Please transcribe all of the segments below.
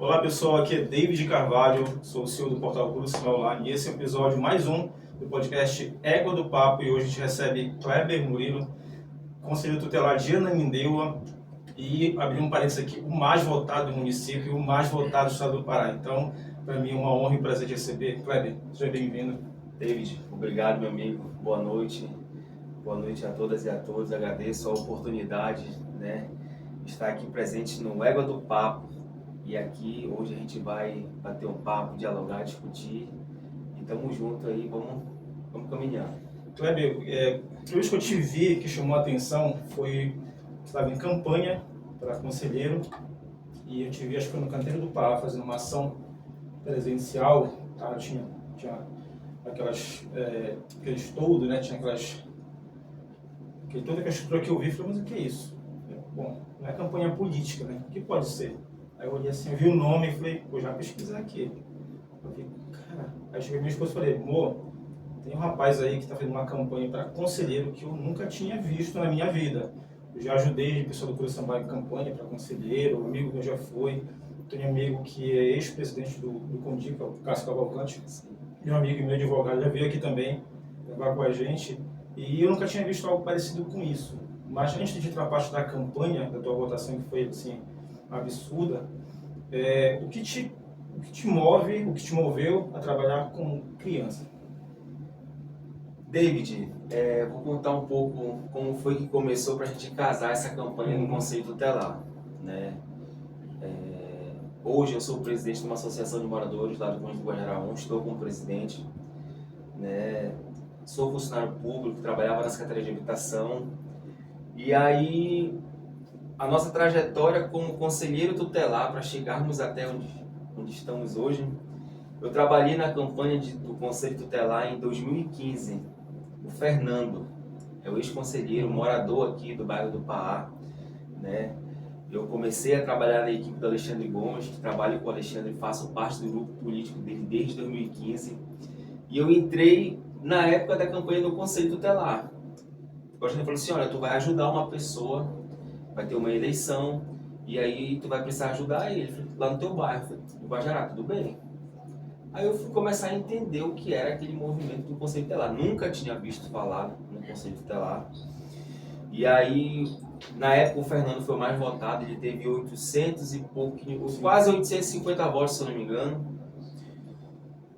Olá pessoal, aqui é David Carvalho, sou o CEO do Portal Curso Online e esse é o episódio mais um do podcast Égua do Papo, e hoje a gente recebe Kleber Murilo, conselheiro tutelar de Ananindeua, e abrir um parênteses aqui, o mais votado do município e o mais votado do estado do Pará. Então, para mim é uma honra e um prazer de receber. Kleber, seja bem-vindo. David, obrigado, meu amigo. Boa noite. Boa noite a todas e a todos. Agradeço a oportunidade, de estar aqui presente no Égua do Papo. E aqui hoje a gente vai bater um papo, dialogar, discutir. E tamo junto aí, vamos caminhar. Kleber, a vez que eu te vi, que chamou a atenção, foi que estava em campanha para conselheiro, e eu te vi, acho que foi no Canteiro do Pará, fazendo uma ação presencial, tá? Tinha aqueles toldos, né? Tinha toda aquela estrutura que eu vi, eu falei, mas o que é isso? Bom, não é campanha política, né? O que pode ser? Aí eu olhei assim, eu vi o nome e falei, vou já pesquisar aqui. Eu falei, cara, aí cheguei minha esposa e falei, amor, tem um rapaz aí que está fazendo uma campanha para conselheiro que eu nunca tinha visto na minha vida. Eu já ajudei o pessoal do Curso Samba em campanha para conselheiro, um amigo meu já foi, tenho um amigo que é ex-presidente do Condi, que é o Cássio Cavalcante, e um amigo meu advogado já veio aqui também gravar com a gente, e eu nunca tinha visto algo parecido com isso. Mas antes de entrar a parte da campanha, da tua votação, que foi assim, absurda, o que te move, o que te moveu a trabalhar com criança? David, vou contar um pouco como foi que começou para a gente casar essa campanha no Conselho Tutelar, né? Hoje eu sou presidente de uma associação de moradores lá do Conde do Guajará, estou como presidente, né? Sou funcionário público, trabalhava na Secretaria de Habitação, e aí a nossa trajetória como conselheiro tutelar para chegarmos até onde estamos hoje, eu trabalhei na campanha do Conselho Tutelar em 2015. O Fernando é o ex-conselheiro, morador aqui do bairro do Pará, né? Eu comecei a trabalhar na equipe do Alexandre Gomes, que trabalho com o Alexandre, faço parte do grupo político dele desde 2015. E eu entrei na época da campanha do Conselho Tutelar. O Alexandre falou assim, olha, tu vai ajudar uma pessoa, vai ter uma eleição, e aí tu vai precisar ajudar ele lá no teu bairro, no Guajará, tudo bem? Aí eu fui começar a entender o que era aquele movimento do Conselho Tutelar. Nunca tinha visto falar no Conselho Tutelar. E aí, na época, o Fernando foi o mais votado, ele teve 800 e pouquinho, quase 850 votos, se eu não me engano.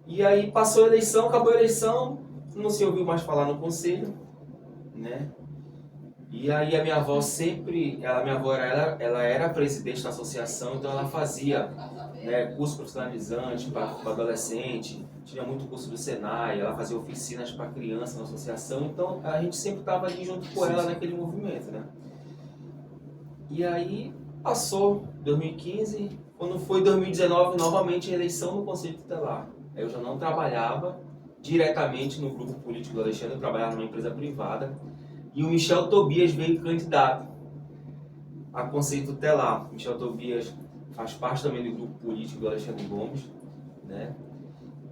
E aí passou a eleição, acabou a eleição, não se ouviu mais falar no Conselho, né? E aí a minha avó ela era presidente da associação, então ela fazia curso profissionalizante para adolescente, tinha muito curso do Senai, ela fazia oficinas para criança na associação, então a gente sempre estava ali junto com ela naquele movimento, né? E aí passou 2015, quando foi 2019, novamente a eleição no Conselho Tutelar. Eu já não trabalhava diretamente no grupo político do Alexandre, eu trabalhava numa empresa privada, e o Michel Tobias veio candidato a Conselho Tutelar. O Michel Tobias faz parte também do grupo político do Alexandre Gomes, né?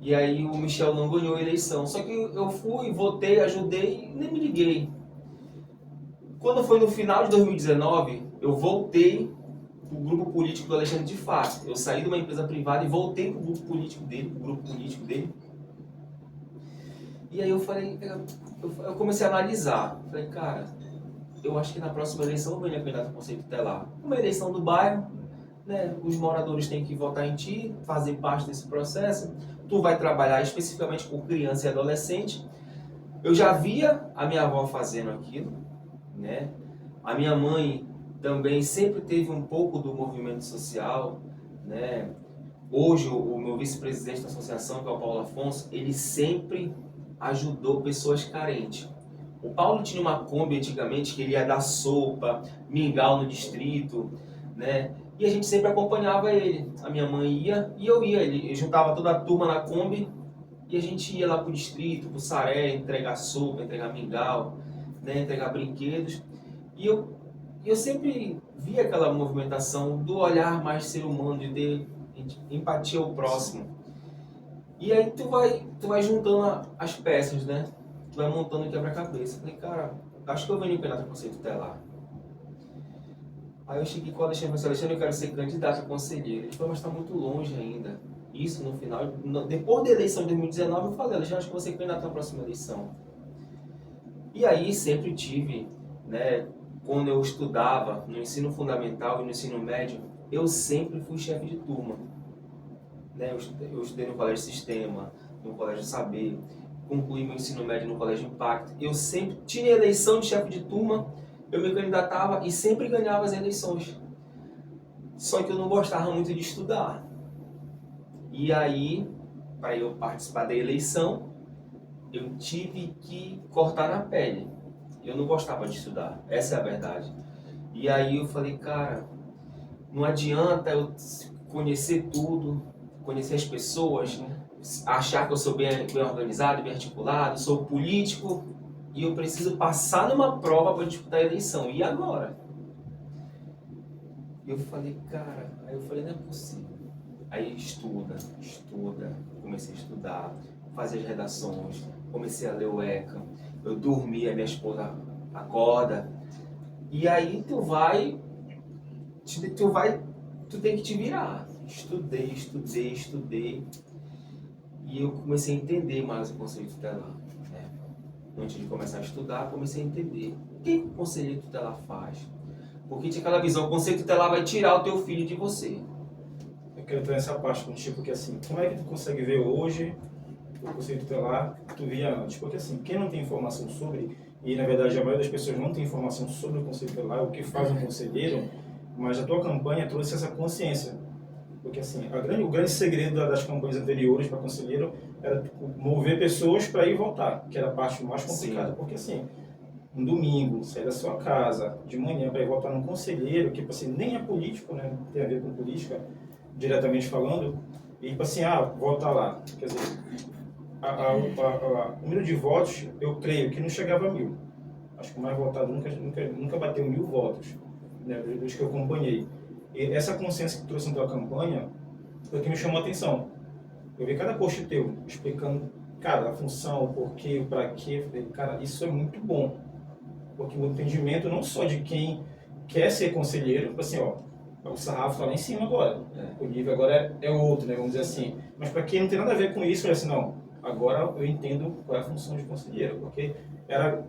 E aí o Michel não ganhou a eleição. Só que eu fui, votei, ajudei e nem me liguei. Quando foi no final de 2019, eu voltei para o grupo político do Alexandre de fato. Eu saí de uma empresa privada e voltei para o grupo político dele, E aí eu falei, eu comecei a analisar. Falei, cara, eu acho que na próxima eleição eu venho a candidato ao Conselho Tutelar. Uma eleição do bairro, né? Os moradores têm que votar em ti, fazer parte desse processo. Tu vai trabalhar especificamente com criança e adolescente. Eu já via a minha avó fazendo aquilo, né? A minha mãe também sempre teve um pouco do movimento social, né? Hoje o meu vice-presidente da associação, que é o Paulo Afonso, ele sempre ajudou pessoas carentes. O Paulo tinha uma Kombi antigamente que ele ia dar sopa, mingau no distrito, né? E a gente sempre acompanhava ele. A minha mãe ia e eu ia. Ele juntava toda a turma na Kombi e a gente ia lá pro distrito, pro Saré, entregar sopa, entregar mingau, né? Entregar brinquedos. E eu sempre via aquela movimentação do olhar mais ser humano, de ter empatia ao próximo. E aí tu vai juntando as peças, né? Tu vai montando o quebra-cabeça. Falei, cara, acho que eu venho candidato ao Conselho Tutelar. Aí eu cheguei com o Alexandre e falei, Alexandre, eu quero ser candidato a conselheiro. Ele falou, mas está muito longe ainda. Isso no final, depois da eleição de 2019, eu falei, Alexandre, acho que você candidato na próxima eleição. E aí sempre tive, né, quando eu estudava no ensino fundamental e no ensino médio, eu sempre fui chefe de turma. Né? Eu estudei no Colégio Sistema, no Colégio Saber, concluí meu ensino médio no Colégio Impacto. Eu sempre tinha eleição de chefe de turma, eu me candidatava e sempre ganhava as eleições. Só que eu não gostava muito de estudar. E aí, para eu participar da eleição, eu tive que cortar na pele. Eu não gostava de estudar, essa é a verdade. E aí eu falei, cara, não adianta eu conhecer tudo, conhecer as pessoas, achar que eu sou bem organizado, bem articulado, sou político, e eu preciso passar numa prova para disputar a eleição. E agora? Eu falei, cara, aí eu falei, não é possível. Aí estuda, comecei a estudar, fazer as redações, comecei a ler o ECA, eu dormia, minha esposa acorda, e aí tu tem que te virar. Estudei, e eu comecei a entender mais o conselho tutelar. Né? Antes de começar a estudar, comecei a entender o que o conselho tutelar faz. Porque tinha aquela visão, o conselho tutelar vai tirar o teu filho de você. Eu quero entrar nessa parte contigo, porque assim, como é que tu consegue ver hoje o conselho tutelar que tu via antes? Porque assim, quem não tem informação sobre, e na verdade a maioria das pessoas não tem informação sobre o conselho tutelar, o que faz um conselheiro, mas a tua campanha trouxe essa consciência. Porque assim, o grande segredo das campanhas anteriores para conselheiro era mover pessoas para ir votar, que era a parte mais complicada. Sim. Porque assim, um domingo, sair da sua casa de manhã para ir votar num conselheiro, que assim, nem é político, né? Não tem a ver com política, diretamente falando, e tipo assim, vota lá. Quer dizer, o número de votos, eu creio que não chegava a 1000. Acho que o mais votado nunca bateu 1000 votos, né, dos que eu acompanhei. E essa consciência que trouxe na tua campanha foi o que me chamou a atenção. Eu vi cada post teu explicando, cara, a função, o porquê, o pra quê. Falei, cara, isso é muito bom. Porque o entendimento não só de quem quer ser conselheiro, assim, o sarrafo está lá em cima agora. O nível agora é outro, né, vamos dizer assim. Mas para quem não tem nada a ver com isso, eu assim, não, agora eu entendo qual é a função de conselheiro. Porque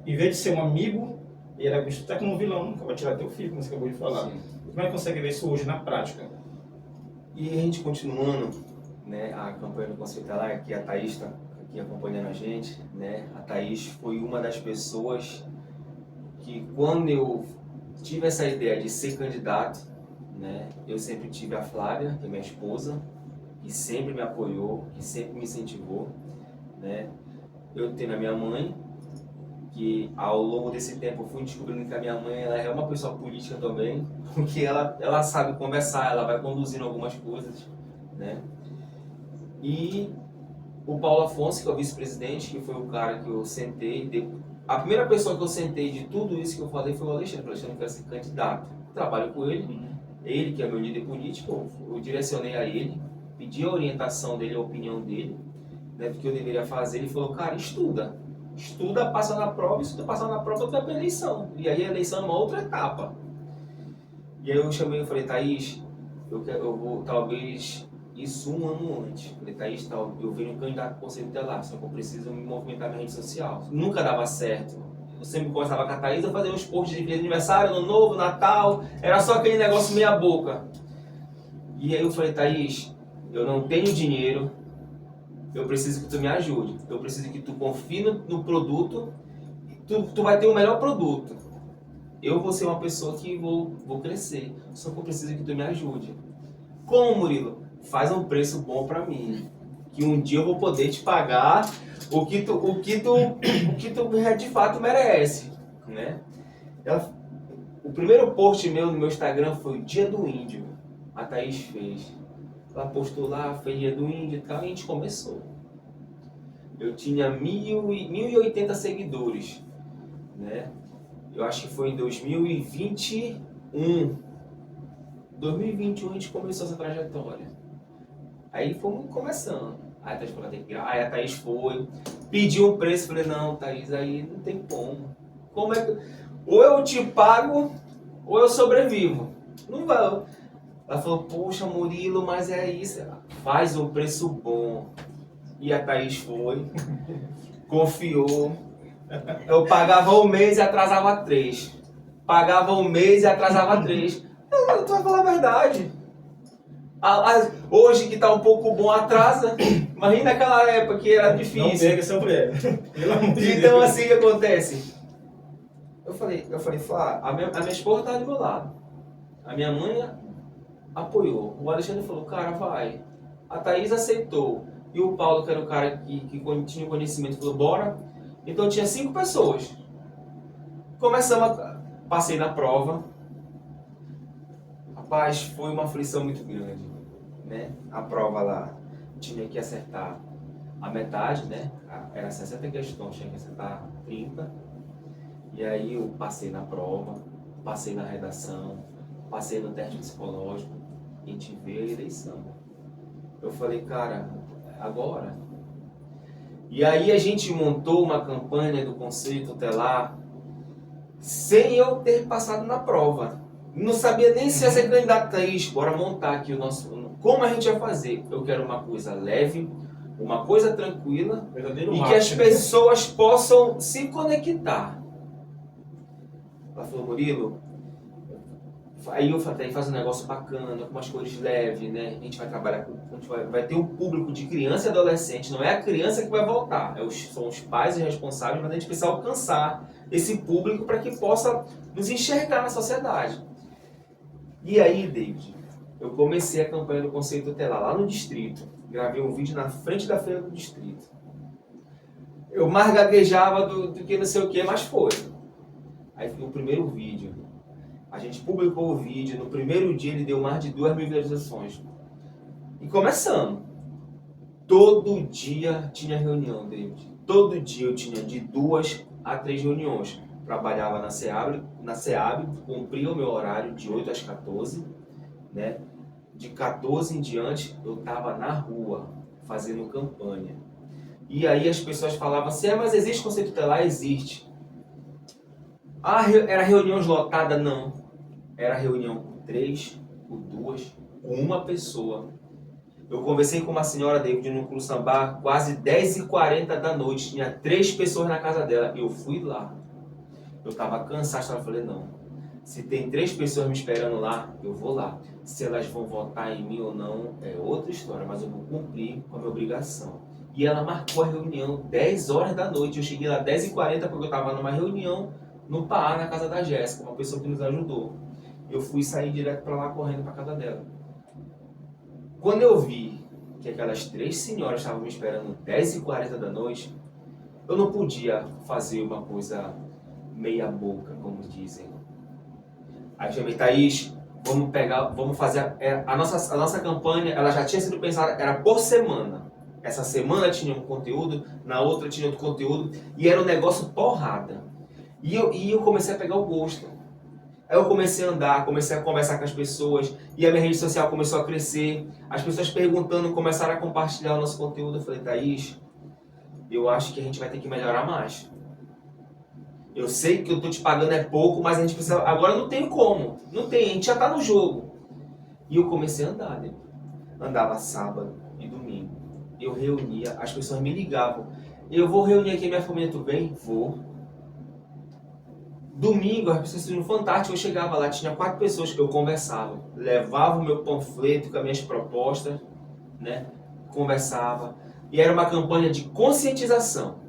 em vez de ser um amigo, ele era visto até como um vilão, nunca vai tirar teu filho, como você acabou de falar. Sim. Como é que consegue ver isso hoje na prática? E a gente continuando, né, a campanha do Conselho Tutelar, que a Thaís está aqui acompanhando a gente, né? A Thaís foi uma das pessoas que, quando eu tive essa ideia de ser candidato, né, eu sempre tive a Flávia, que é minha esposa, que sempre me apoiou, que sempre me incentivou, né? Eu tenho a minha mãe, que ao longo desse tempo eu fui descobrindo que a minha mãe ela é uma pessoa política também, porque ela sabe conversar, ela vai conduzindo algumas coisas, né? E o Paulo Afonso, que é o vice-presidente, que foi o cara que eu sentei, a primeira pessoa que eu sentei de tudo isso que eu falei foi o Alexandre. O Alexandre quer ser candidato. Trabalho com ele, ele que é meu líder político, eu direcionei a ele, pedi a orientação dele, a opinião dele, né, do que eu deveria fazer. Ele falou, cara, estuda, passa na prova, e se tu passar na prova, tu vai para a eleição. E aí a eleição é uma outra etapa. E aí eu chamei e falei, Thaís, eu vou talvez isso um ano antes. Falei, Thaís, eu venho candidato ao Conselho Tutelar, só que eu preciso me movimentar na rede social. Nunca dava certo. Eu sempre conversava com a Thaís, eu fazia uns posts de aniversário, ano novo, Natal, era só aquele negócio meia boca. E aí eu falei, Thaís, eu não tenho dinheiro, eu preciso que tu me ajude, eu preciso que tu confie no produto, tu vai ter o melhor produto. Eu vou ser uma pessoa que vou crescer, só que eu preciso que tu me ajude. Como, Murilo? Faz um preço bom pra mim, que um dia eu vou poder te pagar o que tu de fato merece, né? O primeiro post meu no meu Instagram foi o Dia do Índio, a Thaís fez. Ela postou lá, foi Dia do Índio e tal, e a gente começou. Eu tinha 1.080 seguidores, né? Eu acho que foi em 2021. 2021 a gente começou essa trajetória. Aí fomos começando. Aí a Thaís falou, aí a Thaís foi, pediu um preço, falei, não, Thaís, aí não tem como. Como é que... Ou eu te pago, ou eu sobrevivo. Não vai. Ela falou, poxa, Murilo, mas é isso. Faz um preço bom. E a Thaís foi, confiou. Eu pagava um mês e atrasava 3. Pagava um mês e atrasava 3. Eu tô falando a verdade. Hoje que tá um pouco bom, atrasa. Imagina naquela época que era Não difícil. pega seu mulher. Pelo amor de Então Deus. assim que acontece. Eu falei, Flá, a minha esposa tá do meu lado. A minha mãe apoiou. O Alexandre falou, cara, vai. A Thaís aceitou. E o Paulo, que era o cara que tinha conhecimento, falou, bora. Então tinha 5 pessoas. Passei na prova. Rapaz, foi uma aflição muito grande, né? A prova lá tinha que acertar a metade, né? Era 60 questões, tinha que acertar 30. E aí eu passei na prova, passei na redação, passei no teste psicológico, e a gente veio a eleição. Eu falei, cara, agora? E aí a gente montou uma campanha do Conselho Tutelar sem eu ter passado na prova. Não sabia nem se ia ser candidato a isso. Bora montar aqui o nosso... Como a gente vai fazer? Eu quero uma coisa leve, uma coisa tranquila, Verdadeiro e que marketing, as né? pessoas possam se conectar. Ela falou, Murilo, aí eu falei, faz um negócio bacana, com umas cores leves, né? A gente vai trabalhar com... A gente vai ter um público de criança e adolescente. Não é a criança que vai voltar, são os pais e responsáveis, mas a gente precisa alcançar esse público para que possa nos enxergar na sociedade. E aí, David, eu comecei a campanha do Conselho Tutelar lá no distrito. Gravei um vídeo na frente da feira do distrito. Eu mais gaguejava do que não sei o que, mas foi. Aí foi o primeiro vídeo. A gente publicou o vídeo. No primeiro dia ele deu mais de 2.000 visualizações. E começamos. Todo dia tinha reunião, David. Todo dia eu tinha de 2 a 3 reuniões. Trabalhava na SEAB, cumpria o meu horário de 8 às 14, né? De 14 em diante, eu estava na rua, fazendo campanha. E aí as pessoas falavam assim, mas existe Conselho Tutelar? Existe. Era reunião lotada? Não. Era reunião com 3, com 2, com uma pessoa. Eu conversei com uma senhora, David, no Clube Sambá, quase 10h40 da noite, tinha 3 pessoas na casa dela. Eu fui lá. Eu estava cansado, eu falei, não, se tem 3 pessoas me esperando lá, eu vou lá. Se elas vão votar em mim ou não, é outra história, mas eu vou cumprir com a minha obrigação. E ela marcou a reunião 10 horas da noite, eu cheguei lá 10h40 porque eu estava numa reunião no Pará, na casa da Jéssica, uma pessoa que nos ajudou. Eu fui sair direto para lá, correndo para casa dela. Quando eu vi que aquelas 3 senhoras estavam me esperando 10h40 da noite, eu não podia fazer uma coisa meia boca, como dizem. Aí eu chamei, Thaís, vamos fazer a nossa campanha, ela já tinha sido pensada, era por semana. Essa semana tinha um conteúdo, na outra tinha outro conteúdo, e era um negócio porrada. E eu comecei a pegar o gosto. Aí eu comecei a andar, comecei a conversar com as pessoas, e a minha rede social começou a crescer, as pessoas perguntando, começaram a compartilhar o nosso conteúdo. Eu falei, Thaís, eu acho que a gente vai ter que melhorar mais. Eu sei que eu tô te pagando é pouco, mas a gente precisa... Agora não tem como. Não tem, a gente já tá no jogo. E eu comecei a andar, né? Andava sábado e domingo. Eu reunia, as pessoas me ligavam. Eu vou reunir aqui a minha família, tu vem? Vou. Domingo, as pessoas assistindo Fantástico, eu chegava lá, tinha 4 pessoas que eu conversava. Levava o meu panfleto com as minhas propostas, né? Conversava. E era uma campanha de conscientização.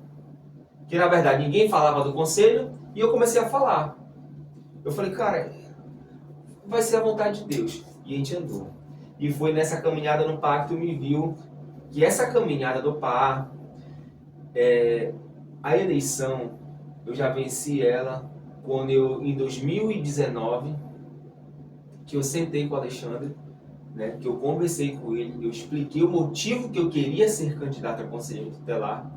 Que na verdade ninguém falava do conselho e eu comecei a falar. Eu falei, cara, vai ser a vontade de Deus. E a gente andou. E foi nessa caminhada no PA que tu me viu que essa caminhada do PA, a eleição, eu já venci ela quando em 2019, que eu sentei com o Alexandre, né, que eu conversei com ele, eu expliquei o motivo que eu queria ser candidato a conselheiro tutelar.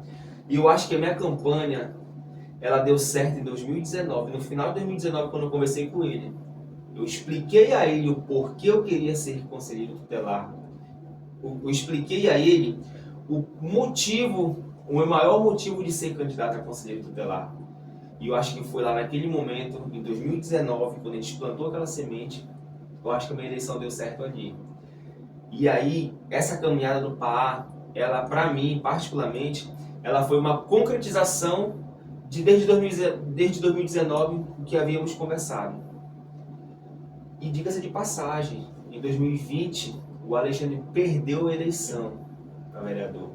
E eu acho que a minha campanha, ela deu certo em 2019. No final de 2019, quando eu conversei com ele, eu expliquei a ele o porquê eu queria ser conselheiro tutelar. Eu expliquei a ele o motivo, o meu maior motivo de ser candidato a conselheiro tutelar. E eu acho que foi lá naquele momento, em 2019, quando a gente plantou aquela semente, eu acho que a minha eleição deu certo ali. E aí, essa caminhada do PAA, ela, para mim, particularmente, ela foi uma concretização desde 2019 o que havíamos conversado. E diga-se de passagem, em 2020, o Alexandre perdeu a eleição para vereador.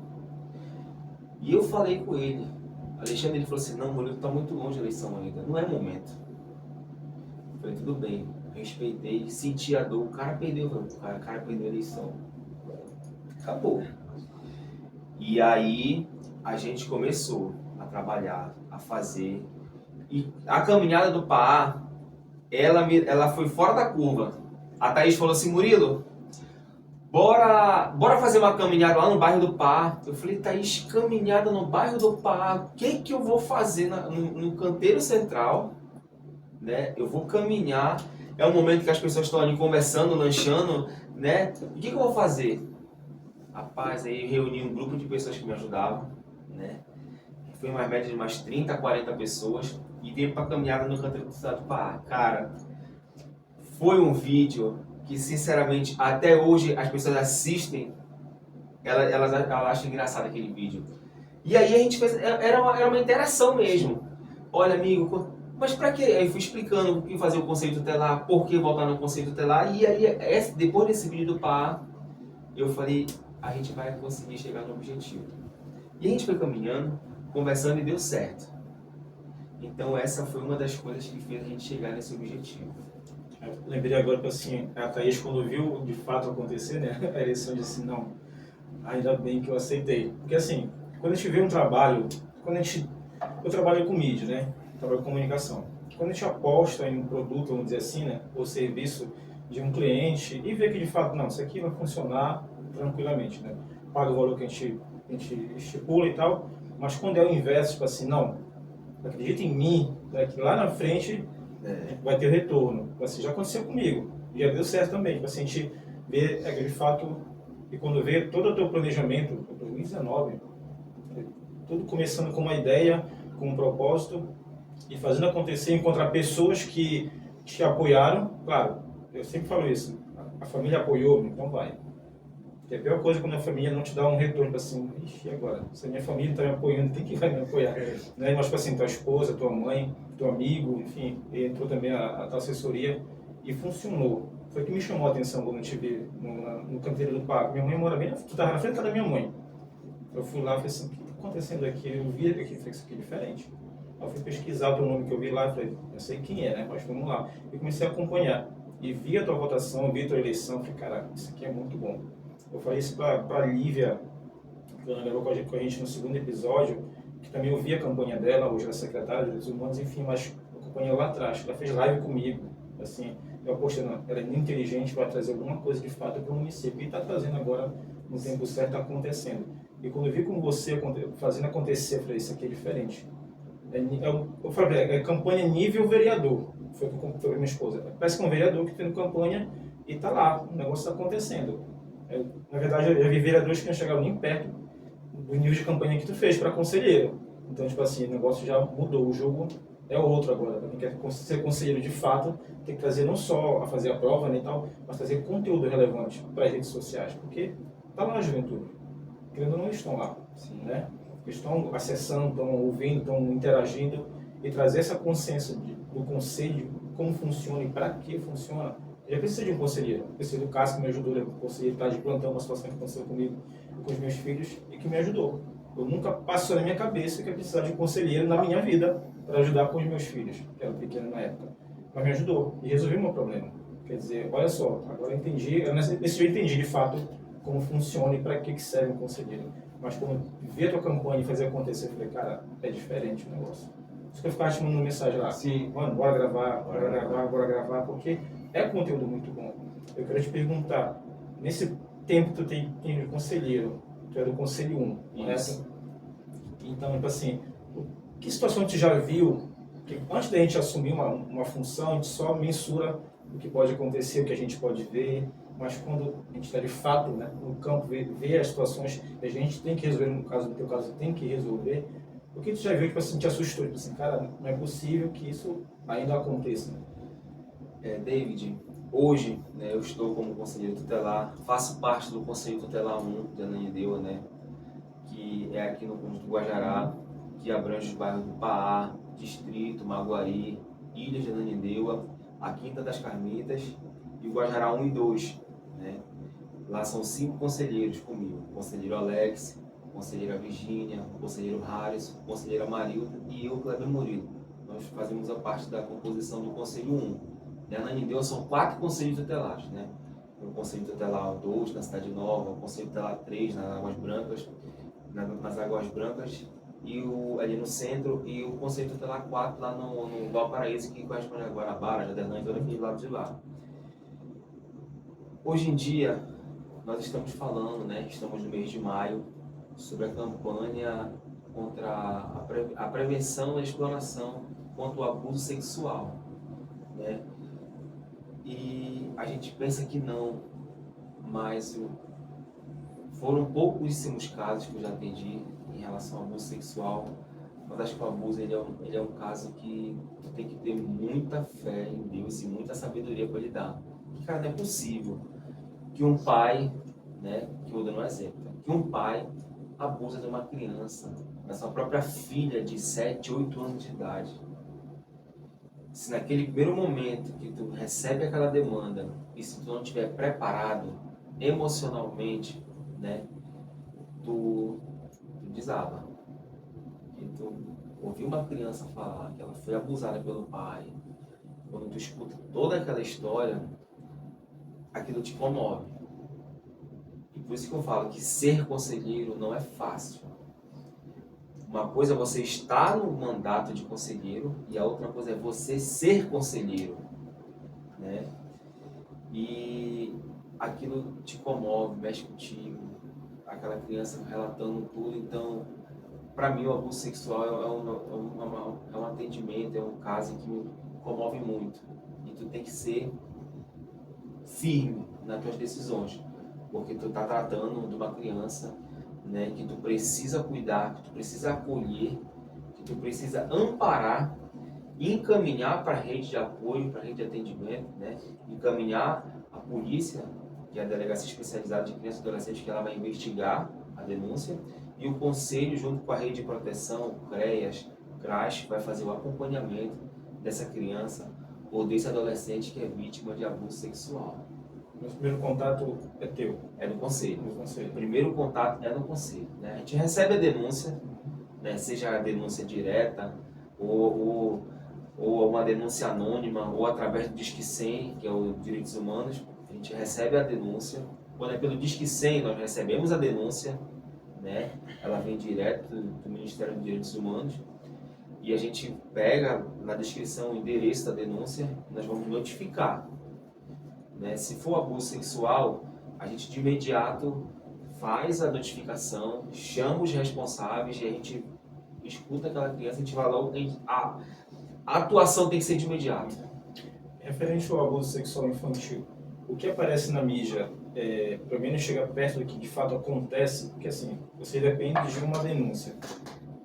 E eu falei com ele, Alexandre, ele falou assim, não, Murilo, está muito longe a eleição ainda, não é momento. Eu falei, tudo bem, respeitei, senti a dor, o cara perdeu a eleição. Acabou. E aí a gente começou a trabalhar, a fazer. E a caminhada do PAA, ela foi fora da curva. A Thaís falou assim, Murilo, bora fazer uma caminhada lá no bairro do PAA. Eu falei, Thaís, caminhada no bairro do PAA, o que eu vou fazer no canteiro central? Né? Eu vou caminhar, é um momento que as pessoas estão ali conversando, lanchando, né? O que eu vou fazer? Rapaz, aí eu reuni um grupo de pessoas que me ajudavam, né? Foi uma média de umas 30, 40 pessoas e veio para caminhada no canteiro do estado do Pará. Cara, foi um vídeo que, sinceramente, até hoje as pessoas assistem, elas acham engraçado aquele vídeo. E aí a gente fez, era uma interação mesmo. Olha, amigo, mas para quê? Aí eu fui explicando o que fazer o conceito tutelar, por que voltar no conceito tutelar. E aí, depois desse vídeo do Pará, eu falei, a gente vai conseguir chegar no objetivo. E a gente foi caminhando, conversando e deu certo. Então essa foi uma das coisas que fez a gente chegar nesse objetivo. Eu lembrei agora que assim, a Thaís, quando viu de fato acontecer, né, a eleição, disse, não, ainda bem que eu aceitei. Porque assim, quando a gente vê um trabalho, eu trabalho com mídia, né, trabalho com comunicação. Quando a gente aposta em um produto, vamos dizer assim, né, ou serviço de um cliente e vê que de fato, não, isso aqui vai funcionar tranquilamente, né, paga o valor que a gente estipula e tal, mas quando é o inverso, tipo assim, não, acredita em mim, né, que lá na frente vai ter retorno. Assim, já aconteceu comigo, já deu certo também. Tipo assim, a gente vê, de fato, e quando vê todo o teu planejamento, 2019, tudo começando com uma ideia, com um propósito, e fazendo acontecer, encontrar pessoas que te apoiaram. Claro, eu sempre falo isso, a família apoiou, então vai. Porque a pior coisa é quando a família não te dá um retorno, assim, ixi, agora? Se a minha família está me apoiando, tem que vai me apoiar. Né? Mas, tipo assim, tua esposa, tua mãe, teu amigo, enfim, entrou também a tua assessoria e funcionou. Foi o que me chamou a atenção quando eu te vi no canteiro do parque. Minha mãe mora bem, tu estava na frente da minha mãe. Eu fui lá e falei assim, o que está acontecendo aqui? Eu vi aqui, falei, isso aqui é diferente. Aí eu fui pesquisar o teu nome que eu vi lá e falei, eu sei quem é, né? Mas vamos lá. E comecei a acompanhar. E vi a tua votação, vi a tua eleição, falei, cara, isso aqui é muito bom. Eu falei isso para a Lívia, que ela gravou com a gente no segundo episódio, que também eu vi a campanha dela, hoje ela é secretária de Direitos Humanos, enfim, mas eu acompanhei lá atrás, ela fez live comigo, assim, eu apostei, não, ela é muito inteligente, vai trazer alguma coisa de fato para o município, e está trazendo agora, no tempo certo, está acontecendo. E quando eu vi com você fazendo acontecer, eu falei, isso aqui é diferente. Eu falei, é campanha nível vereador, foi o que eu falei com minha esposa, parece que é um vereador que tem campanha e está lá, o negócio está acontecendo. Na verdade, eu vi vereadores que não chegaram nem perto do nível de campanha que tu fez para conselheiro. Então, tipo assim, o negócio já mudou, o jogo é outro agora. Quem quer ser conselheiro de fato, tem que trazer não só a fazer a prova, né, e tal, mas trazer conteúdo relevante para as redes sociais, porque tá lá a juventude, querendo ou não, estão lá, né? Estão acessando, estão ouvindo, estão interagindo, e trazer essa consciência do conselho, como funciona e para que funciona. Já precisa de um conselheiro. Eu preciso do Cássio que me ajudou, né? O conselheiro está de plantão, uma situação que aconteceu comigo e com os meus filhos e que me ajudou. Eu nunca passou na minha cabeça que eu precisava de um conselheiro na minha vida para ajudar com os meus filhos, que eram pequenos na época. Mas me ajudou e resolveu o meu problema. Quer dizer, olha só, agora eu entendi, nesse dia eu entendi de fato como funciona e para que serve um conselheiro. Mas quando vi a tua campanha e fazer acontecer, eu falei, cara, é diferente o negócio. Por isso que eu ficava te mandando mensagem lá, sim, mano, bora gravar, porque é conteúdo muito bom. Eu quero te perguntar, nesse tempo que tu tem de conselheiro, tu é do Conselho 1, correto? Então, tipo assim, que situação tu já viu, que antes da gente assumir uma função, a gente só mensura o que pode acontecer, o que a gente pode ver, mas quando a gente está de fato, né, no campo, vê as situações que a gente tem que resolver, no teu caso, tem que resolver, o que tu já viu, tipo assim, te assustou, tipo assim, cara, não é possível que isso ainda aconteça, né? David, hoje, né, eu estou como conselheiro tutelar, faço parte do Conselho Tutelar 1 de Ananindeua, né, que é aqui no Conjunto do Guajará, que abrange os bairros do Paá, Distrito, Maguari, Ilha de Ananindeua, a Quinta das Carmitas e o Guajará 1 e 2. Né? Lá são 5 conselheiros comigo, o conselheiro Alex, a conselheira Virgínia, o conselheiro Harrison, a conselheira Marilda e eu, Kleber Murilo. Nós fazemos a parte da composição do Conselho 1. Em Ananindeua são 4 conselhos tutelares, né? O Conselho Tutelar 2 na Cidade Nova, o Conselho Tutelar 3 nas Águas Brancas, e ali no centro, e o Conselho Tutelar 4 lá no Valparaíso, que corresponde a Guanabara, Jadelã e todo aquele lado de lá. Hoje em dia, nós estamos falando, né, estamos no mês de maio, sobre a campanha contra a prevenção e a exploração contra o abuso sexual, né? E a gente pensa que não, mas foram pouquíssimos casos que eu já atendi em relação ao abuso sexual, mas acho que o abuso ele é um caso que tu tem que ter muita fé em Deus e muita sabedoria para lidar. Porque, cara, não é possível que um pai, né, que eu vou dando um exemplo, que um pai abusa de uma criança, da sua própria filha de 7, 8 anos de idade. Se naquele primeiro momento que tu recebe aquela demanda e se tu não estiver preparado emocionalmente, né, tu desaba. E tu ouvir uma criança falar que ela foi abusada pelo pai, quando tu escuta toda aquela história, aquilo te comove. E por isso que eu falo que ser conselheiro não é fácil. Uma coisa é você estar no mandato de conselheiro e a outra coisa é você ser conselheiro, né? E aquilo te comove, mexe contigo, aquela criança relatando tudo. Então, para mim, o abuso sexual é um atendimento, é um caso que me comove muito. E tu tem que ser firme nas tuas decisões, porque tu está tratando de uma criança, né, que tu precisa cuidar, que tu precisa acolher, que tu precisa amparar, encaminhar para a rede de apoio, para a rede de atendimento, né, encaminhar a polícia, que é a Delegacia Especializada de Crianças e Adolescentes, que ela vai investigar a denúncia, e o Conselho, junto com a rede de proteção, CREAS, CRAS, vai fazer o acompanhamento dessa criança ou desse adolescente que é vítima de abuso sexual. Mas o primeiro contato é teu? É no conselho. No conselho. O primeiro contato é no conselho, né? A gente recebe a denúncia, né? Seja a denúncia direta ou uma denúncia anônima ou através do Disque 100, que é o Direitos Humanos. A gente recebe a denúncia. Quando é pelo Disque 100, nós recebemos a denúncia, né? Ela vem direto do Ministério dos Direitos Humanos. E a gente pega na descrição o endereço da denúncia, nós vamos notificar. Né? Se for abuso sexual, a gente de imediato faz a notificação, chama os responsáveis e a gente escuta aquela criança, a gente vai logo. A atuação tem que ser de imediato. Referente ao abuso sexual infantil, o que aparece na mídia, pelo menos chega perto do que de fato acontece, porque assim, você depende de uma denúncia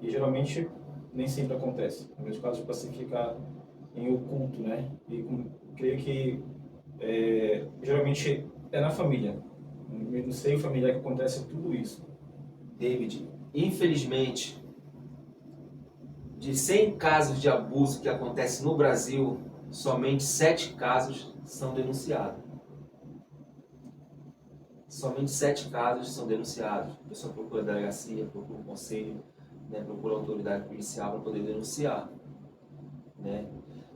e geralmente nem sempre acontece. No mesmo caso, você fica em oculto, né? E creio que geralmente é na família, no seio familiar que acontece tudo isso. David, infelizmente, de 100 casos de abuso que acontecem no Brasil, somente 7 casos são denunciados. Somente 7 casos são denunciados. A pessoa procura a delegacia, procura o conselho, né, procura a autoridade policial para poder denunciar. Né?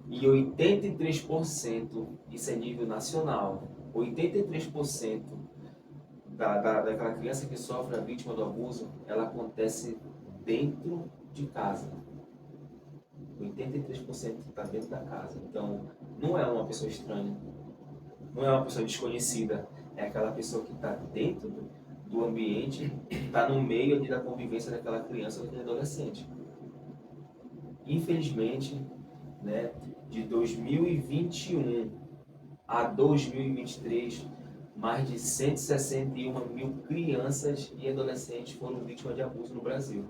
E 83%, isso é nível nacional, 83% daquela criança que sofre a vítima do abuso, ela acontece dentro de casa. 83% está dentro da casa. Então, não é uma pessoa estranha, não é uma pessoa desconhecida, é aquela pessoa que está dentro do ambiente, está no meio ali da convivência daquela criança ou daquele adolescente. Infelizmente, né, de 2021 a 2023, mais de 161 mil crianças e adolescentes foram vítimas de abuso no Brasil.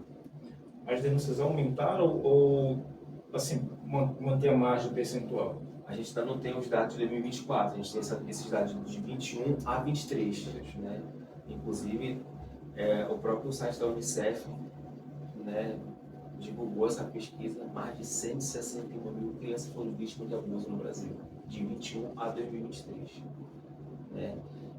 As denúncias aumentaram ou assim, manter a margem percentual? A gente ainda não tem os dados de 2024, a gente tem esses dados de 21 a 23, né? Inclusive, o próprio site da Unicef, né, divulgou essa pesquisa, mais de 161 mil crianças foram vítimas de abuso no Brasil, de 21 a 2023. Né?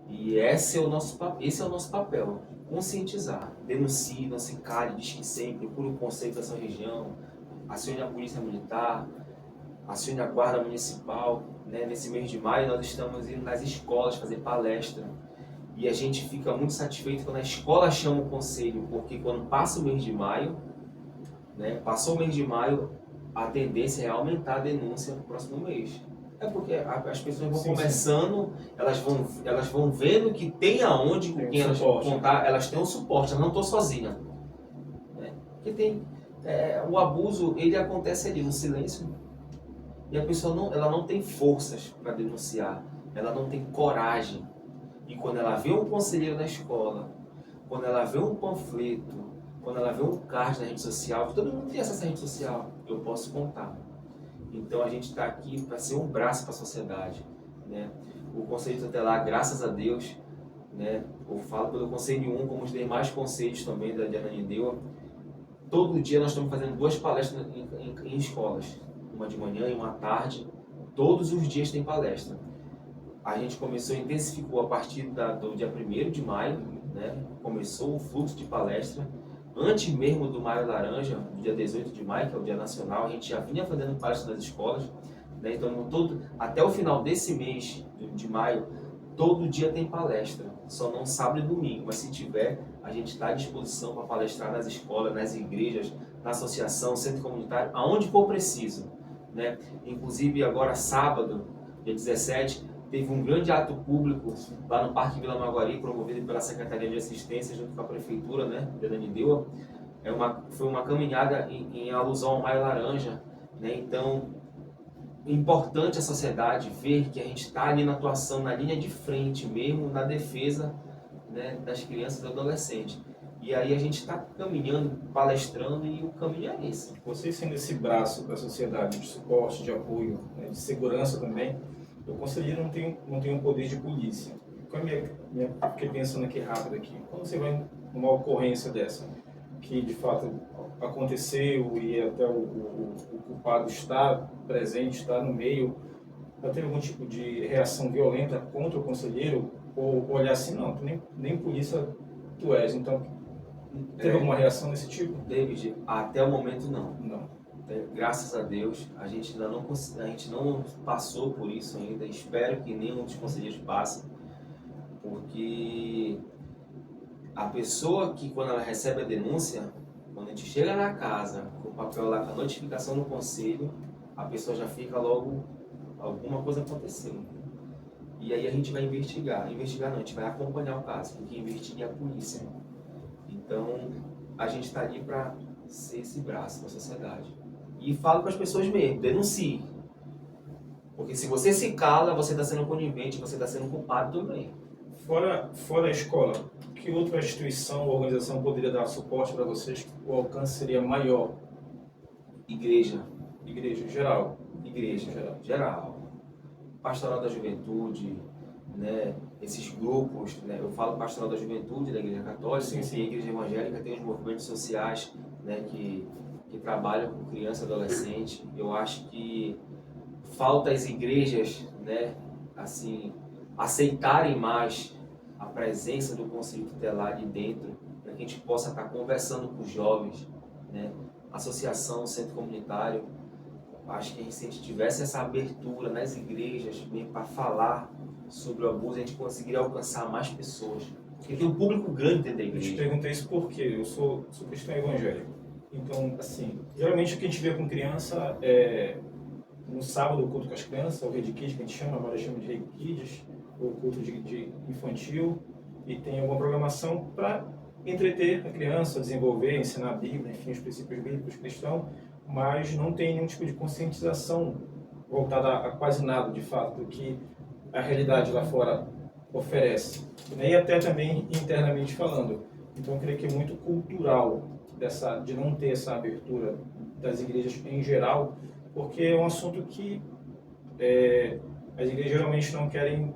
E esse é o nosso papel, conscientizar, denuncie, não se cale, diz que sempre, procure o conselho da sua região, acione a polícia militar, acione a guarda municipal. Né? Nesse mês de maio nós estamos indo nas escolas fazer palestra e a gente fica muito satisfeito quando a escola chama o conselho, porque quando passa o mês de maio, né, passou o mês de maio, a tendência é aumentar a denúncia no próximo mês. É porque as pessoas vão começando, elas vão vendo que tem aonde com quem elas vão contar, elas têm um suporte, elas não estão sozinhas. Né? Porque tem, o abuso, ele acontece ali no silêncio e a pessoa ela não tem forças para denunciar, ela não tem coragem. E quando ela vê um conselheiro na escola, quando ela vê um panfleto, quando ela vê um card na rede social, todo mundo tem acesso à rede social, eu posso contar. Então a gente está aqui para ser um braço para a sociedade. Né? O Conselho Tutelar, graças a Deus, né, eu falo pelo Conselho 1, como os demais conselhos também da Ananindeua, todo dia nós estamos fazendo 2 palestras em escolas, uma de manhã e uma à tarde, todos os dias tem palestra. A gente intensificou a partir do dia 1º de maio, né, começou o fluxo de palestra. Antes mesmo do Maio Laranja, do dia 18 de maio, que é o Dia Nacional, a gente já vinha fazendo palestra nas escolas. Né? Então, até o final desse mês de maio, todo dia tem palestra. Só não sábado e domingo, mas se tiver, a gente está à disposição para palestrar nas escolas, nas igrejas, na associação, centro comunitário, aonde for preciso. Né? Inclusive, agora sábado, dia 17, teve um grande ato público lá no Parque Vila Maguari, promovido pela Secretaria de Assistência junto com a Prefeitura, né, de Ananindeua. Foi uma caminhada em alusão ao Maio Laranja. Né? Então, é importante a sociedade ver que a gente está ali na atuação, na linha de frente mesmo, na defesa, né, das crianças e adolescentes. E aí a gente está caminhando, palestrando, e o caminho é esse. Vocês sendo esse braço da sociedade, de suporte, de apoio, né, de segurança também, o conselheiro não tem um poder de polícia. Fiquei pensando aqui rápido aqui. Quando você vai numa ocorrência dessa, que de fato aconteceu e até o culpado está presente, está no meio, já teve algum tipo de reação violenta contra o conselheiro? Ou olhar assim, não, tu nem polícia tu és, então teve alguma reação desse tipo? David, até o momento não. Não. Graças a Deus, a gente não passou por isso ainda. Espero que nenhum dos conselheiros passe, porque a pessoa que, quando ela recebe a denúncia, quando a gente chega na casa com o papel lá, com a notificação no conselho, a pessoa já fica logo, alguma coisa aconteceu. E aí a gente vai investigar não, a gente vai acompanhar o caso, porque investiga é a polícia. Então, a gente está ali para ser esse braço da sociedade. E falo para as pessoas mesmo, denuncie. Porque se você se cala, você está sendo conivente, você está sendo culpado também. Fora a escola, que outra instituição ou organização poderia dar suporte para vocês que o alcance seria maior? Igreja. Igreja, geral. Igreja, geral. Pastoral da Juventude, né? Esses grupos, né? Eu falo Pastoral da Juventude da Igreja Católica, sim. A Igreja Evangélica tem os movimentos sociais, né? que trabalham com criança e adolescente. Eu acho que falta as igrejas, né? Assim, aceitarem mais a presença do Conselho Tutelar ali dentro, para que a gente possa estar conversando com os jovens, né? Associação, centro comunitário. Acho que se a gente tivesse essa abertura nas igrejas para falar sobre o abuso, a gente conseguiria alcançar mais pessoas. Porque tem um público grande dentro da igreja. Eu te perguntei isso porque eu sou cristão evangélico. Então, assim, geralmente o que a gente vê com criança é no sábado o culto com as crianças, o Rede Kids, que a gente chama, agora chama de Rede Kids, o culto de infantil, e tem alguma programação para entreter a criança, desenvolver, ensinar a Bíblia, enfim, os princípios bíblicos cristãos, mas não tem nenhum tipo de conscientização voltada a quase nada, de fato, do que a realidade lá fora oferece. E até também internamente falando. Então, eu creio que é muito cultural de não ter essa abertura das igrejas em geral porque é um assunto que as igrejas geralmente não querem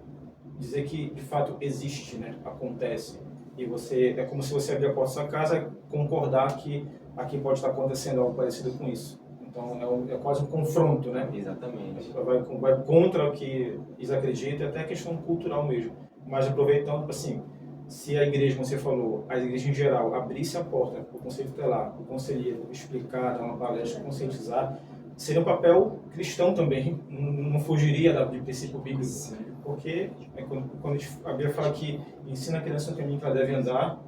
dizer que de fato existe, né? Acontece. E você, é como se você abrir a porta da sua casa e concordar que aqui pode estar acontecendo algo parecido com isso. Então é quase um confronto, né? Exatamente. Vai contra o que eles acreditam, até a questão cultural mesmo. Mas aproveitando, assim, se a igreja, como você falou, a igreja em geral, abrisse a porta para o conselho tutelar, para o conselheiro explicar, dar uma palestra, conscientizar, seria um papel cristão também, não fugiria do princípio bíblico. Sim. Porque quando a Bíblia fala que ensina a criança no caminho que ela deve andar,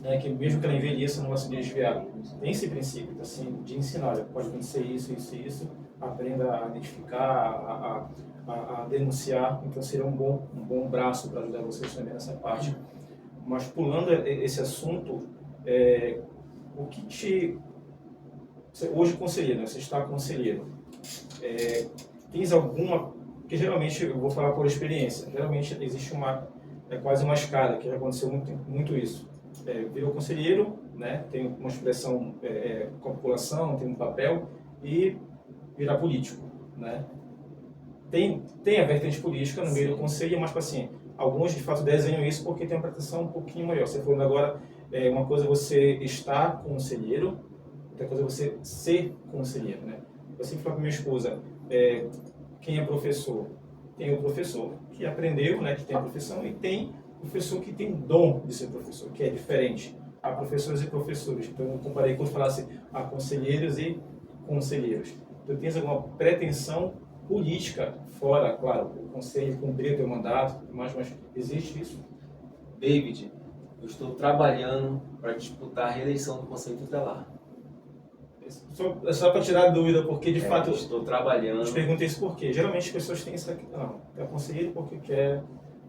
né, que mesmo que ela envelheça não vai se desviar. Tem esse princípio assim, de ensinar, olha, pode acontecer isso, isso e isso, aprenda a identificar, a denunciar, então seria um bom braço para ajudar vocês também nessa parte. Mas pulando esse assunto, o que te... Hoje conselheiro, né? Você está conselheiro, tens alguma... Porque geralmente, eu vou falar por experiência, geralmente existe quase uma escada, que já aconteceu muito isso. Virou conselheiro, né? Tem uma expressão com a população, tem um papel, e virar político, né? Tem a vertente política no meio do conselho, mas assim, alguns de fato desenham isso porque tem uma pretensão um pouquinho maior. Você falando agora, uma coisa é você estar conselheiro, outra coisa é você ser conselheiro, né? Eu sempre falo para minha esposa, quem é professor? Tem o professor que aprendeu, né, que tem a profissão, e tem o professor que tem o dom de ser professor, que é diferente. Há professores e professores. Então eu comparei quando falasse a conselheiros e conselheiros. Tu tens alguma pretensão política fora, claro, o conselho cumprir o teu mandato, mas existe isso? David, eu estou trabalhando para disputar a reeleição do Conselho Tutelar. Só para tirar a dúvida, porque de fato... Estou trabalhando... Eu te perguntei isso por quê. Geralmente as pessoas têm essa... Não, é conselheiro porque quer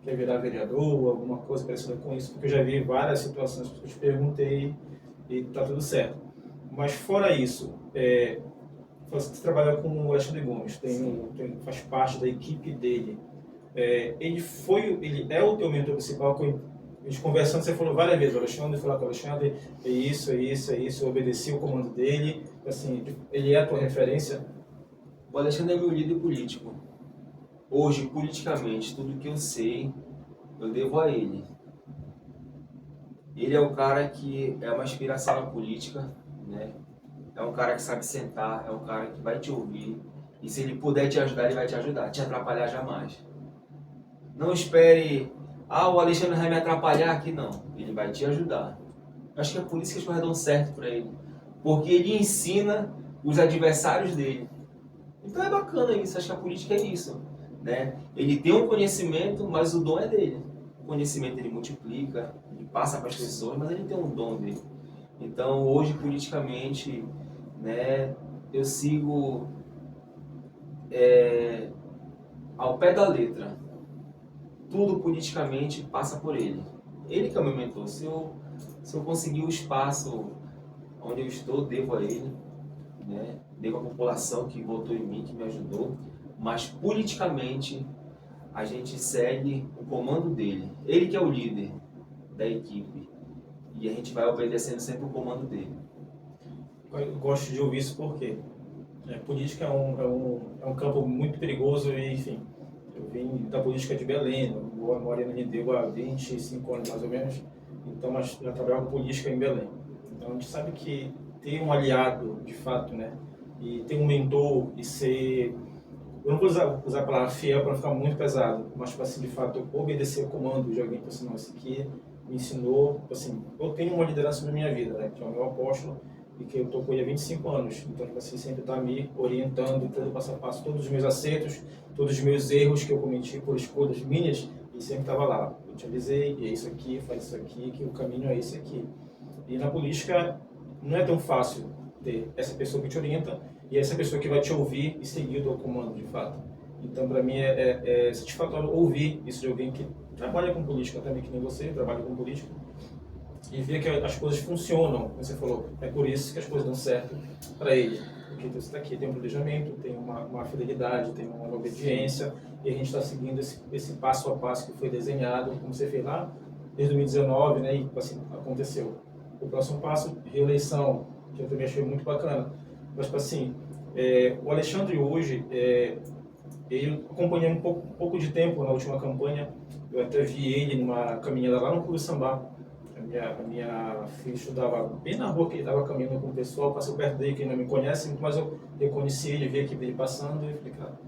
virar vereador, alguma coisa parecida com isso, porque eu já vi várias situações que eu te perguntei e está tudo certo. Mas fora isso, você trabalha com o Alexandre Gomes, faz parte da equipe dele. Ele é o teu mentor principal. A gente conversando, você falou várias vezes, o Alexandre, falar com o Alexandre, é isso, eu obedeci o comando dele, assim, ele é a tua referência? O Alexandre é meu líder político. Hoje, politicamente, tudo que eu sei, eu devo a ele. Ele é o cara que é uma inspiração na política, né? É um cara que sabe sentar, é um cara que vai te ouvir, e se ele puder te ajudar, ele vai te ajudar, te atrapalhar jamais. Não espere, o Alexandre vai me atrapalhar aqui, não. Ele vai te ajudar. Acho que é por isso que as coisas dão certo para ele. Porque ele ensina os adversários dele. Então é bacana isso, acho que a política é isso, né? Ele tem um conhecimento, mas o dom é dele. O conhecimento ele multiplica, ele passa para as pessoas, mas ele tem um dom dele. Então hoje, politicamente, né, eu sigo ao pé da letra. Tudo politicamente passa por ele. Ele que é o meu mentor. Se eu conseguir o espaço onde eu estou, devo a ele, né? Devo à população que votou em mim, que me ajudou. Mas politicamente a gente segue o comando dele. Ele que é o líder da equipe. E a gente vai obedecendo sempre o comando dele. Eu gosto de ouvir isso porque política é um campo muito perigoso e, enfim, eu vim da política de Belém, eu moro em Ananindeua há 25 anos mais ou menos, então, mas já trabalhava com política em Belém. Então a gente sabe que ter um aliado, de fato, né, e ter um mentor e ser... Eu não vou usar a palavra fiel para não ficar muito pesado, mas para, assim, de fato, obedecer o comando de alguém que, assim, não, esse aqui me ensinou, assim, eu tenho uma liderança na minha vida, né, que é o meu apóstolo, e que eu estou com ele há 25 anos, então, tipo assim, sempre está me orientando, todo passo a passo, todos os meus acertos, todos os meus erros que eu cometi por escolhas minhas, e sempre estava lá, eu te avisei, e é isso aqui, faz isso aqui, que o caminho é esse aqui. E na política não é tão fácil ter essa pessoa que te orienta, e essa pessoa que vai te ouvir e seguir o teu comando, de fato. Então, para mim, é satisfatório ouvir isso de alguém que trabalha com política também, que nem você, trabalha com política, e ver que as coisas funcionam, como você falou. É por isso que as coisas dão certo para ele. Porque você está aqui, tem um planejamento, tem uma fidelidade, tem uma obediência, e a gente está seguindo esse passo a passo que foi desenhado, como você fez lá, desde 2019, né, e assim, aconteceu. O próximo passo, reeleição, que eu também achei muito bacana. Mas, assim, O Alexandre hoje, ele acompanhei um pouco de tempo na última campanha. Eu até vi ele numa caminhada lá no Clube Sambá. A minha filha estudava bem na rua que ele estava caminhando com o pessoal, passou perto dele, quem não me conhece, mas eu reconheci ele, vi a equipe dele passando e falei, cara,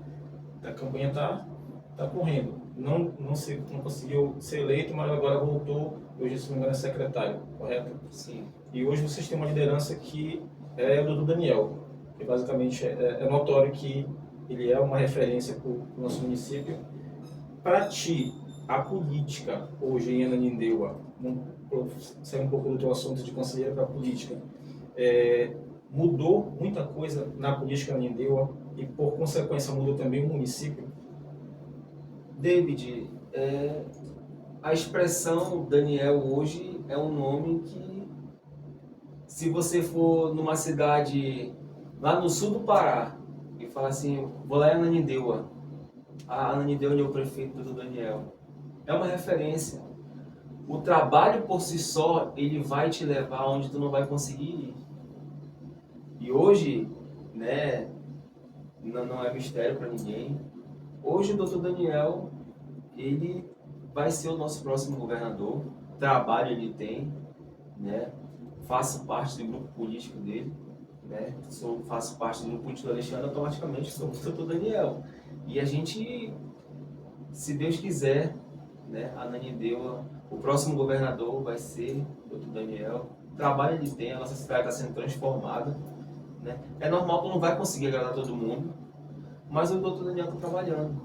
a campanha tá correndo. Não conseguiu ser eleito, mas agora voltou, hoje, se não me engano, é secretário, correto? Sim. E hoje vocês têm uma liderança que é o do Daniel, que basicamente é notório que ele é uma referência para o nosso município. Para ti, a política hoje em Ananindeua, sair um pouco do teu assunto de conselheiro para a política, mudou muita coisa na política em Ananindeua e, por consequência, mudou também o município? David, a expressão Daniel hoje é um nome que, se você for numa cidade lá no sul do Pará e falar assim, vou lá em Ananindeua, a Ananindeua é o prefeito do Daniel, é uma referência. O trabalho por si só, ele vai te levar onde tu não vai conseguir ir. E hoje, né, não é mistério para ninguém, hoje o Dr. Daniel, ele vai ser o nosso próximo governador. Trabalho ele tem, né? Faço parte do grupo político dele, né? Faço parte do grupo político do Alexandre, automaticamente sou o Dr. Daniel. E a gente, se Deus quiser, né, a Ananindeua, o próximo governador vai ser o Dr. Daniel. Trabalho ele tem, a nossa cidade está sendo transformada, né? É normal que não vai conseguir agradar todo mundo, mas o Dr. Daniel está trabalhando.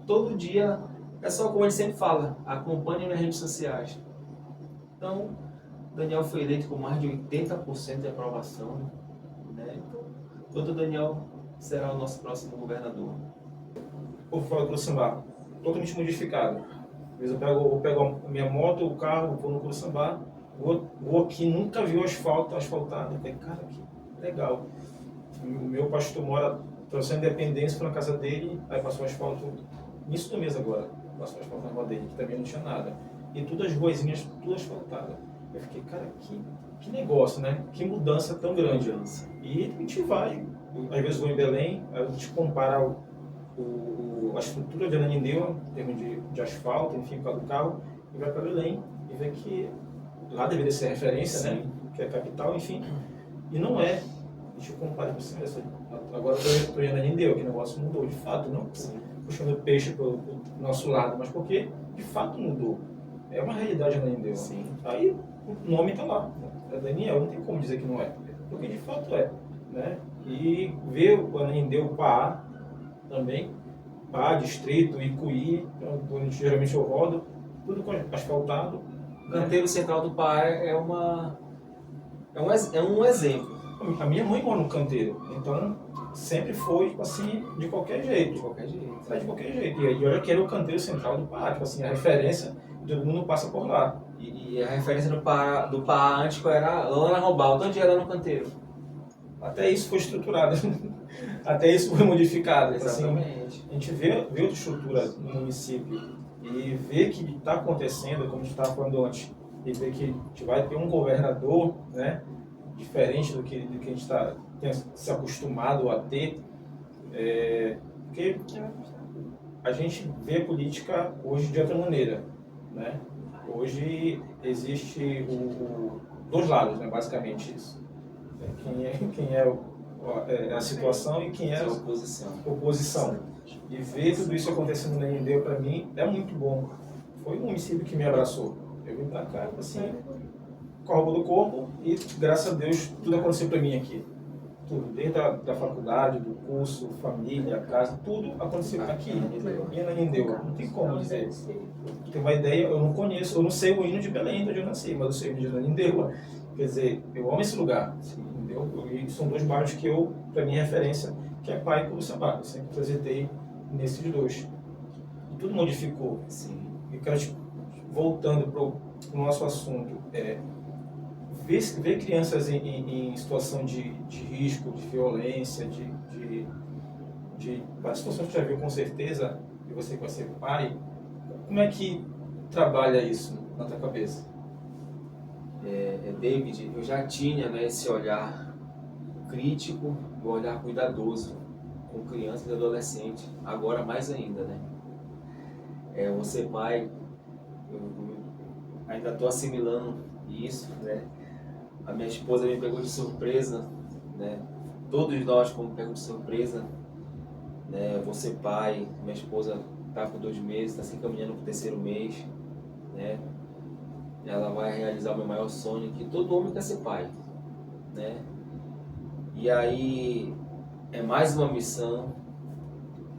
Todo dia, é só como ele sempre fala, acompanhe nas redes sociais. Então, Daniel foi eleito com mais de 80% de aprovação, né? Então, o Dr. Daniel será o nosso próximo governador. Por fora do Sambá, totalmente modificado. Às vezes eu pego a minha moto, o carro, vou no Clube Sambá, vou aqui, nunca viu asfaltado. Eu falei, cara, que legal. O meu pastor mora, trouxe a independência, foi na casa dele, aí passou asfalto, nisso do mês agora, passou asfalto na rua dele, que também não tinha nada. E todas as ruazinhas, tudo asfaltado. Eu fiquei, cara, que negócio, né? Que mudança tão grande. E a gente vai, às vezes vou em Belém, a gente compara a estrutura de Ananindeua, em termos de asfalto, enfim, por causa do carro, e vai para Belém e vê que lá deveria ser referência, sim, né? Que é a capital, enfim. E não é. Deixa eu comparar com você. Agora eu estou em Ananindeua, que o negócio mudou, de fato, não puxando peixe para o nosso lado, mas porque de fato mudou. É uma realidade Ananindeua. Sim. Aí o nome está lá, é Daniel, não tem como dizer que não é, porque de fato é, né? E ver o Ananindeua, o Pará também, Pará, Distrito, Icuí, onde geralmente eu rodo, tudo com asfaltado. O canteiro central do Pará é um exemplo. A minha mãe mora no canteiro, então sempre foi, tipo assim, de qualquer jeito. De qualquer jeito. É de qualquer jeito. E olha que era o canteiro central do Pará, tipo assim, a referência, todo mundo passa por lá. E a referência do Pará antes era lá na Robaldo. Onde era no canteiro? Até isso foi estruturado. Até isso foi modificado. Exatamente. Assim, a gente vê outra estrutura no município e vê que está acontecendo, como a gente estava falando antes, e vê que a gente vai ter um governador, né, diferente do que a gente está se acostumado a ter, porque a gente vê a política hoje de outra maneira, né? Hoje existe dois lados, né, basicamente isso. Quem é a situação e quem é a oposição. E ver tudo isso acontecendo na Ananindeua, para mim, é muito bom. Foi um município que me abraçou. Eu vim para cá, assim, corpo do corpo, e graças a Deus tudo aconteceu para mim aqui. Tudo, desde da faculdade, do curso, família, casa, tudo aconteceu aqui em Ananindeua. Não tem como dizer. Tem uma ideia, eu não conheço, eu não sei o hino de Belém, onde eu nasci, mas eu sei o hino de Ananindeua. Quer dizer, eu amo esse lugar. Entendeu? E são dois bairros que para mim, é referência, que é Pai e Clube Sambá. Eu sempre transitei nesses dois. E tudo modificou. Sim. E quero, voltando para o nosso assunto, ver crianças em situação de risco, de violência, de várias situações que você já viu com certeza, e você que vai ser pai, como é que trabalha isso na tua cabeça? David, eu já tinha, né, esse olhar crítico e um olhar cuidadoso com crianças e adolescentes, agora mais ainda, né? Você pai, eu ainda estou assimilando isso, né? A minha esposa me pegou de surpresa, né? Todos nós fomos pegos de surpresa, né? Você pai, minha esposa está com 2 meses, está se encaminhando para o 3º mês, né? Ela vai realizar o meu maior sonho, que todo homem quer ser pai, né? E aí é mais uma missão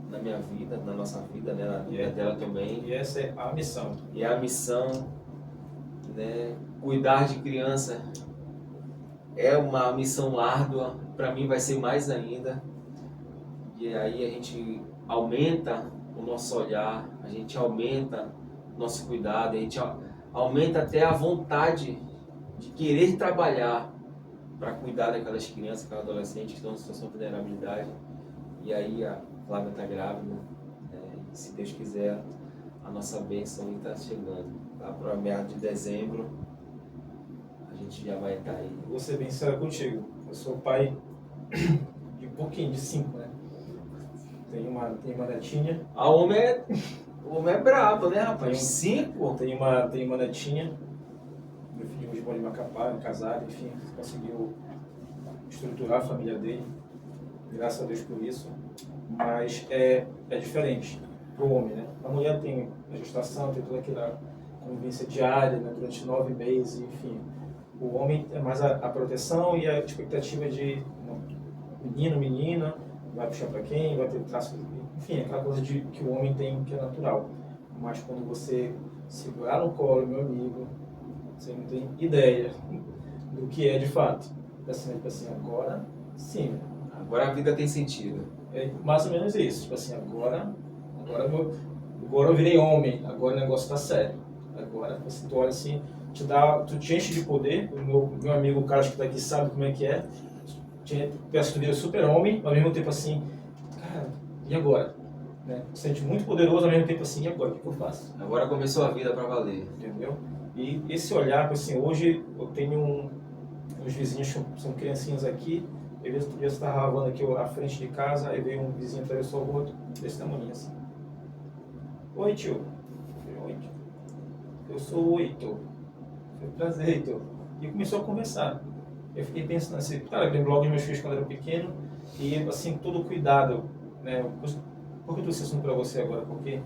na minha vida, na nossa vida, né? Na vida dela também. E essa é a missão. E a missão, né? Cuidar de criança é uma missão árdua, para mim vai ser mais ainda. E aí a gente aumenta o nosso olhar, a gente aumenta o nosso cuidado, a gente aumenta até a vontade de querer trabalhar para cuidar daquelas crianças, aquelas adolescentes que estão em situação de vulnerabilidade. E aí a Flávia está grávida, e se Deus quiser, a nossa bênção está chegando. Tá? Para meados de dezembro, a gente já vai estar aí. Vou ser bem sincero contigo. Eu sou pai de pouquinho, de 5, né? Tenho uma netinha. O homem é brabo, né, rapaz? 5? Tenho uma netinha. Meu filho hoje mora em Macapá, é casado, enfim, conseguiu estruturar a família dele. Graças a Deus por isso. Mas é diferente para o homem, né? A mulher tem a gestação, tem toda aquela convivência diária, né? Durante 9 meses, enfim. O homem é mais a proteção e a expectativa de menino, menina, vai puxar para quem, vai ter traço, enfim, aquela coisa que o homem tem que é natural. Mas quando você segurar no colo, meu amigo, você não tem ideia do que é de fato. Assim, agora sim. Agora a vida tem sentido. É mais ou menos isso. Tipo assim, agora eu virei homem, agora o negócio tá sério. Agora você olha assim, tu te enche de poder. O meu amigo, o cara que tá aqui, sabe como é que é. Peço que tu vira super-homem, ao mesmo tempo assim, cara, e agora? Né? Tu sente muito poderoso, ao mesmo tempo assim, e agora? O que eu faço? Agora começou a vida para valer. Entendeu? E esse olhar, assim, hoje eu tenho uns vizinhos que são criancinhas aqui. Eu estava lavando aqui à frente de casa, aí veio um vizinho, atravessou o outro, desse tamanho assim. Oi, tio. Oi, tio. Eu sou o Heitor. Foi prazer, Heitor. E começou a conversar. Eu fiquei pensando assim, cara, eu lembro logo dos meus filhos quando eu era pequeno, e assim, todo cuidado, né? Por que eu tô dizendo para você agora? Porque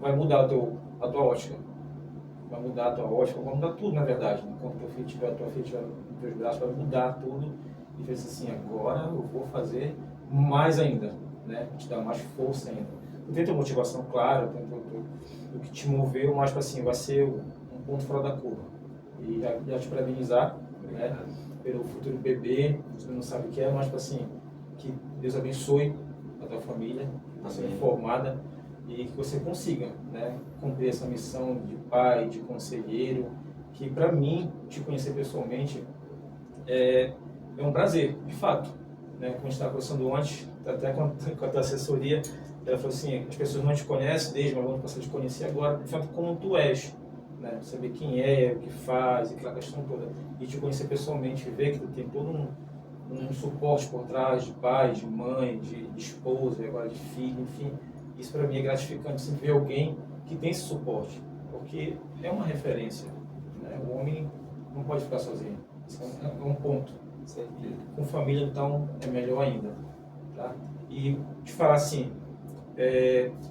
vai mudar a tua ótica. Vai mudar a tua ótica, vai mudar tudo, na verdade. Né? Quando tua filha tiver nos teus braços, vai mudar tudo. E fez assim, agora eu vou fazer mais ainda, né? Te dar mais força ainda. Tu tem tua motivação clara, o que te moveu, mas assim, vai ser um ponto fora da curva. E já te parabenizar, né? Pelo futuro bebê, você não sabe o que é, mas assim, que Deus abençoe a tua família, você formada, e que você consiga, né? Cumprir essa missão de pai, de conselheiro, que para mim, te conhecer pessoalmente, é um prazer, de fato. Né? Como a gente estava conversando antes, até com a tua assessoria, ela falou assim, as pessoas não te conhecem desde, mas vão passar a te conhecer agora, de fato, como tu és. Né? Saber quem é, o que faz, aquela questão toda. E te conhecer pessoalmente, ver que tu tem todo um suporte por trás de pai, de mãe, de esposa, agora de filho, enfim. Isso para mim é gratificante, sempre ver alguém que tem esse suporte, porque é uma referência. Né? O homem não pode ficar sozinho, isso é um ponto. Com família, então, é melhor ainda. Tá? E te falar assim,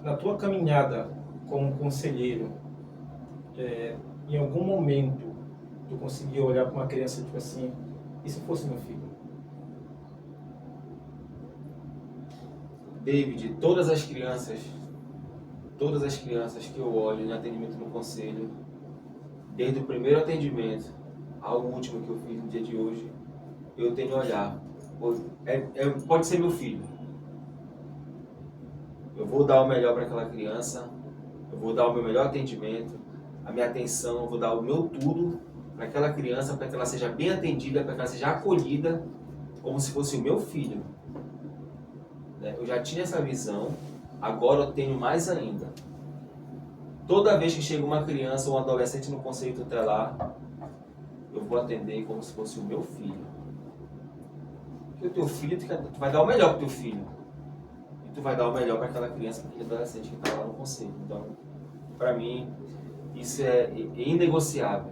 na tua caminhada como conselheiro, em algum momento, tu conseguia olhar para uma criança tipo assim, e se fosse meu filho? David, todas as crianças que eu olho em atendimento no conselho, desde o primeiro atendimento ao último que eu fiz no dia de hoje, eu tenho olhar. Pode ser meu filho. Eu vou dar o melhor para aquela criança, eu vou dar o meu melhor atendimento, a minha atenção, eu vou dar o meu tudo para aquela criança, para que ela seja bem atendida, para que ela seja acolhida, como se fosse o meu filho. Eu já tinha essa visão, agora eu tenho mais ainda. Toda vez que chega uma criança ou um adolescente no conselho tutelar, eu vou atender como se fosse o meu filho. Porque o teu filho, tu vai dar o melhor pro teu filho. E tu vai dar o melhor para aquela criança, para aquele adolescente que está lá no conselho. Então, para mim, isso é inegociável.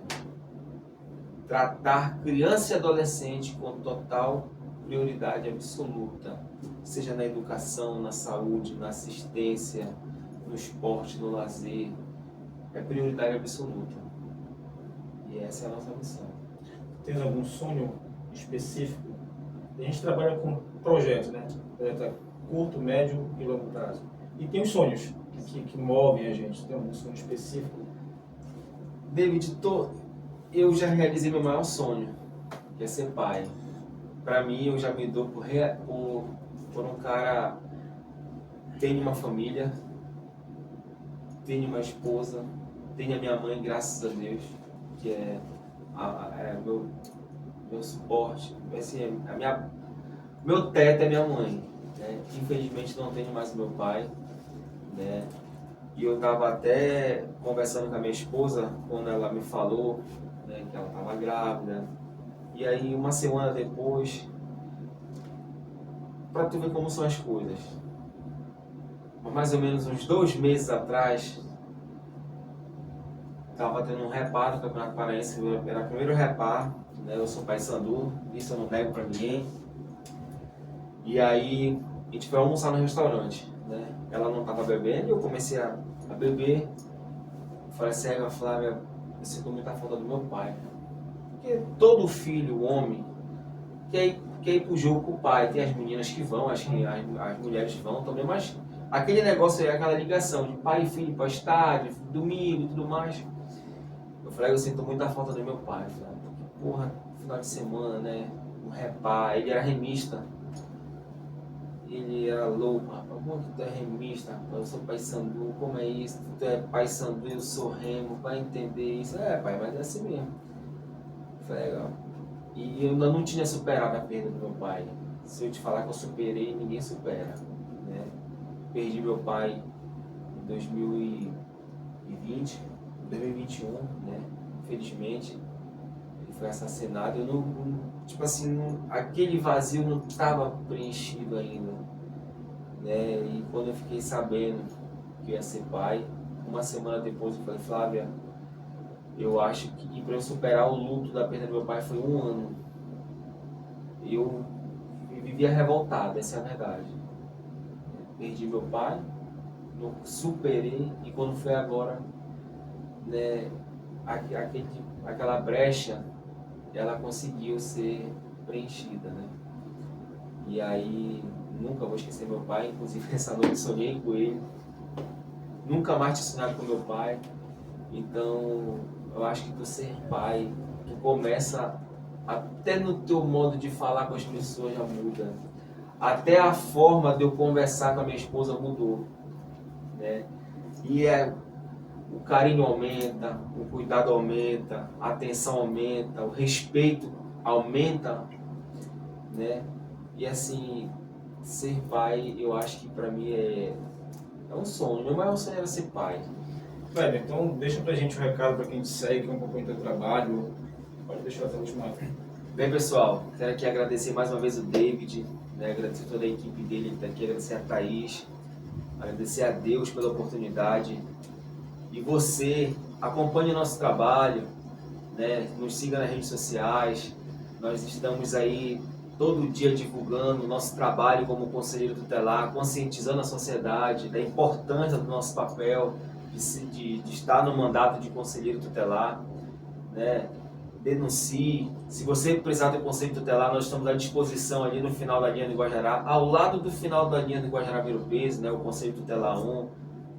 Tratar criança e adolescente com total prioridade absoluta, seja na educação, na saúde, na assistência, no esporte, no lazer, é prioridade absoluta. E essa é a nossa missão. Tem algum sonho específico? A gente trabalha com projetos, né? Projeto a curto, médio e longo prazo. E tem os sonhos que movem a gente. Tem algum sonho específico? David, eu já realizei meu maior sonho, que é ser pai. Para mim, eu já me dou por um cara que tem uma família, tem uma esposa, tem a minha mãe, graças a Deus, que é meu suporte. Assim, meu teto é minha mãe. Né? Infelizmente, não tenho mais meu pai. Né? E eu estava até conversando com a minha esposa quando ela me falou, né, que ela estava grávida. E aí, uma semana depois, para tu ver como são as coisas, mais ou menos uns 2 meses atrás, estava tendo um repar no Campeonato Paraense, era o primeiro repar, né? Eu sou paysandu, isso eu não nego para ninguém. E aí, a gente foi almoçar no restaurante, né? Ela não estava bebendo e eu comecei a beber. Falei assim, Flávia, eu sinto muita falta do meu pai. Porque todo filho, homem, quer ir pro jogo com o pai. Tem as meninas que vão, acho que as mulheres vão também, mas aquele negócio é aquela ligação de pai e filho para estádio, domingo e tudo mais. Eu falei, eu sinto muita falta do meu pai. Falei, porra, final de semana, né? Um repá, ele era remista. Ele era louco, rapaz, como que tu é remista, rapaz? Eu sou paysandu, como é isso? Tu é paysandu, eu sou remo, vai entender isso. É, pai, mas é assim mesmo. Foi legal. E eu ainda não tinha superado a perda do meu pai. Se eu te falar que eu superei, ninguém supera. Né? Perdi meu pai em 2020, 2021, né? Infelizmente, ele foi assassinado. Eu tipo assim, aquele vazio não estava preenchido ainda. Né? E quando eu fiquei sabendo que eu ia ser pai, uma semana depois eu falei, Flávia, eu acho que para eu superar o luto da perda do meu pai foi 1 ano. Eu vivia revoltado, essa é a verdade. Perdi meu pai, não superei, e quando foi agora, né, aquela brecha, ela conseguiu ser preenchida, né? E aí, nunca vou esquecer meu pai, inclusive essa noite sonhei com ele. Nunca mais tinha sonhado com meu pai. Então, eu acho que tu ser pai, tu começa, até no teu modo de falar com as pessoas já muda. Até a forma de eu conversar com a minha esposa mudou. Né? E o carinho aumenta, o cuidado aumenta, a atenção aumenta, o respeito aumenta. Né? E assim, ser pai, eu acho que pra mim é um sonho. Meu maior sonho era ser pai. Velho, então deixa pra gente um recado pra quem te segue, quem acompanha o teu trabalho. Pode deixar até o último. Bem, pessoal, quero aqui agradecer mais uma vez o David, né? Agradecer toda a equipe dele que está aqui, agradecer a Thaís, agradecer a Deus pela oportunidade. E você, acompanhe o nosso trabalho, né? Nos siga nas redes sociais. Nós estamos aí todo dia divulgando o nosso trabalho como conselheiro tutelar, conscientizando a sociedade da importância do nosso papel de estar no mandato de conselheiro tutelar, né? Denuncie. Se você precisar do conselho tutelar, nós estamos à disposição ali no final da linha do Guajará, ao lado do final da linha do Guajará Viro Peso, né? O conselho tutelar 1.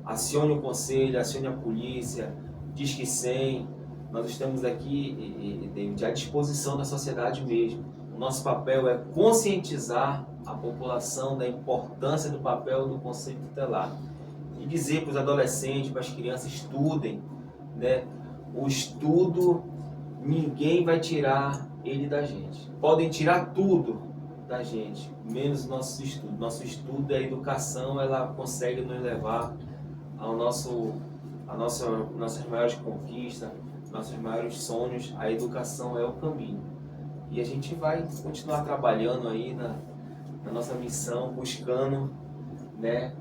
Acione o conselho, acione a polícia, Disque 100. Nós estamos aqui, David, à disposição da sociedade mesmo. O nosso papel é conscientizar a população da importância do papel do conselho tutelar. E dizer para os adolescentes, para as crianças, estudem, né? O estudo, ninguém vai tirar ele da gente. Podem tirar tudo da gente, menos o nosso estudo. Nosso estudo, a educação, ela consegue nos levar ao nossas maiores conquistas, nossos maiores sonhos. A educação é o caminho. E a gente vai continuar trabalhando aí na nossa missão, buscando, né,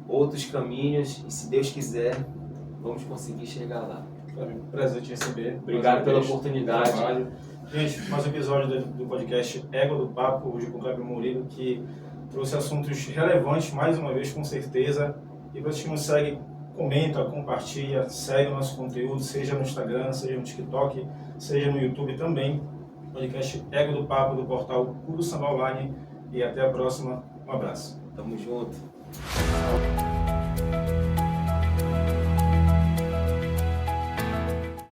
outros caminhos e, se Deus quiser, vamos conseguir chegar lá. Foi um prazer te receber. Obrigado pela oportunidade. Gente, mais um episódio do podcast Égua do Papo, hoje com o Kleber Murilo, que trouxe assuntos relevantes, mais uma vez, com certeza. E para você que nos segue, comenta, compartilha, segue o nosso conteúdo, seja no Instagram, seja no TikTok, seja no YouTube também. Podcast Égua do Papo, do portal Puro Samba Online. E até a próxima. Um abraço. Tamo junto.